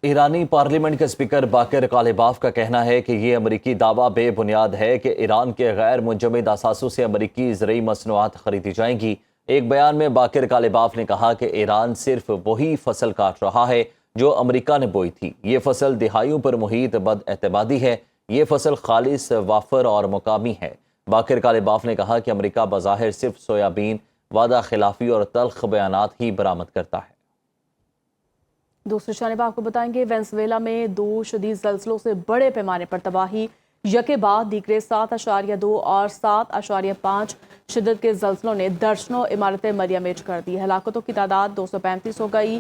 ایرانی پارلیمنٹ کے اسپیکر باقر کالباف کا کہنا ہے کہ یہ امریکی دعویٰ بے بنیاد ہے کہ ایران کے غیر منجمد اثاثوں سے امریکی زرعی مصنوعات خریدی جائیں گی۔ ایک بیان میں باقر کالباف نے کہا کہ ایران صرف وہی فصل کاٹ رہا ہے جو امریکہ نے بوئی تھی۔ یہ فصل دہائیوں پر محیط بد اعتمادی ہے۔ یہ فصل خالص، وافر اور مقامی ہے۔ باقر کالباف نے کہا کہ امریکہ بظاہر صرف سویابین، وعدہ خلافی اور تلخ بیانات ہی برآمد کرتا ہے۔ دوسری جانب آپ کو بتائیں گے وینزویلا میں 2 شدید زلزلوں سے بڑے پیمانے پر تباہی، یکے بعد دیگرے 7.2 اور 7.5 شدت کے زلزلوں نے درجنوں عمارتیں مریا میٹ کر دی۔ ہلاکتوں کی تعداد 235 ہو گئی،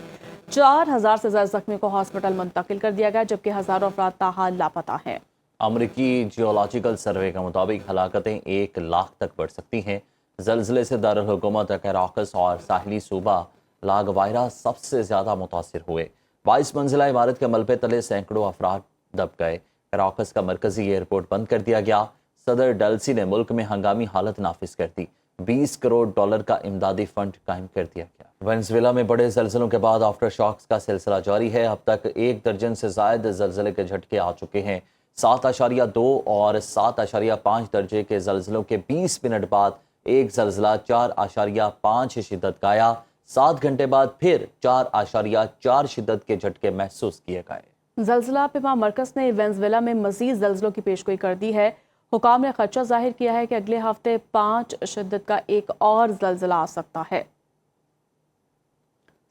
4000 سے زیادہ زخمیوں کو ہاسپٹل منتقل کر دیا گیا، جبکہ ہزاروں افراد تاحال لاپتہ ہیں۔ امریکی جیولوجیکل سروے کے مطابق ہلاکتیں 1 لاکھ تک بڑھ سکتی ہیں۔ زلزلے سے دارالحکومت کیراکس اور ساحلی صوبہ لاگوائرا سب سے زیادہ متاثر ہوئے۔ 22 منزلہ عمارت کے ملبے تلے سینکڑوں افراد دب گئے۔ کیراکس کا مرکزی ایئرپورٹ بند کر دیا گیا۔ صدر ڈیلسی نے ملک میں ہنگامی حالت نافذ کر دی۔ $20 کروڑ کا امدادی فنڈ قائم کر دیا گیا۔ وینزویلا میں بڑے زلزلوں کے بعد آفٹر شاکس کا سلسلہ جاری ہے۔ اب تک 1 درجن سے زائد زلزلے کے جھٹکے آ چکے ہیں۔ 7.2 اور 7.5 درجے کے زلزلوں کے 20 منٹ بعد ایک زلزلہ 4.5 شدت کا آیا۔ 7 گھنٹے بعد پھر 4.4 شدت کے جھٹکے محسوس کیے گئے۔ زلزلہ پیما مرکز نے وینزویلا میں مزید زلزلوں کی پیشگوئی کر دی ہے۔ حکام نے خدشہ ظاہر کیا ہے کہ اگلے ہفتے 5 شدت کا ایک اور زلزلہ آ سکتا ہے۔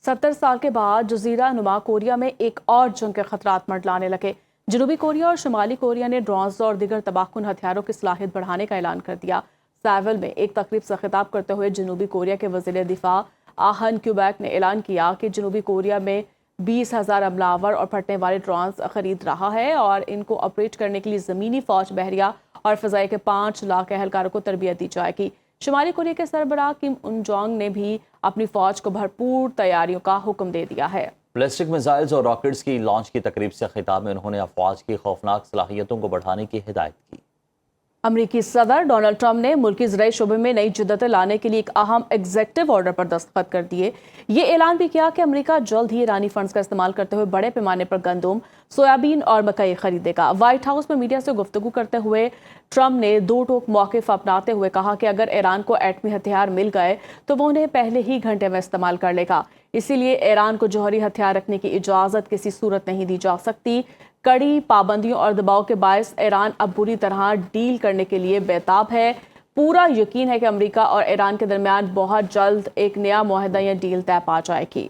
70 سال کے بعد جزیرہ نما کوریا میں ایک اور جنگ کے خطرات منڈلانے لگے۔ جنوبی کوریا اور شمالی کوریا نے ڈرونز اور دیگر تباہ کن ہتھیاروں کی صلاحیت بڑھانے کا اعلان کر دیا۔ سیول میں ایک تقریب سے خطاب کرتے ہوئے جنوبی کوریا کے وزیر دفاع آہن کیوبیک نے اعلان کیا کہ جنوبی کوریا میں 20,000 حملہ آور اور پھٹنے والے ڈرونز خرید رہا ہے اور ان کو آپریٹ کرنے کے لیے زمینی فوج، بحریہ اور فضائی کے 5 لاکھ اہلکاروں کو تربیت دی جائے گی۔ شمالی کوریا کے سربراہ کم ان جونگ نے بھی اپنی فوج کو بھرپور تیاریوں کا حکم دے دیا ہے۔ بیلسٹک میزائلز اور راکٹس کی لانچ کی تقریب سے خطاب میں انہوں نے افواج کی خوفناک صلاحیتوں کو بڑھانے کی ہدایت کی۔ امریکی صدر ڈونلڈ ٹرمپ نے ملکی زرعی شعبے میں نئی جدتیں لانے کے لیے ایک اہم ایگزیکٹو آرڈر پر دستخط کر دیے۔ یہ اعلان بھی کیا کہ امریکہ جلد ہی ایرانی فنڈز کا استعمال کرتے ہوئے بڑے پیمانے پر گندم، سویابین اور مکئی خریدے گا۔ وائٹ ہاؤس میں میڈیا سے گفتگو کرتے ہوئے ٹرمپ نے 2 ٹوک موقف اپناتے ہوئے کہا کہ اگر ایران کو ایٹمی ہتھیار مل گئے تو وہ انہیں پہلے ہی گھنٹے میں استعمال کر لے گا۔ اسی لیے ایران کو جوہری ہتھیار رکھنے کی اجازت کسی صورت نہیں دی جا سکتی۔ کڑی پابندیوں اور دباؤ کے باعث ایران اب بری طرح ڈیل کرنے کے لیے بیتاب ہے۔ پورا یقین ہے کہ امریکہ اور ایران کے درمیان بہت جلد ایک نیا معاہدہ یا ڈیل طے پا جائے گی۔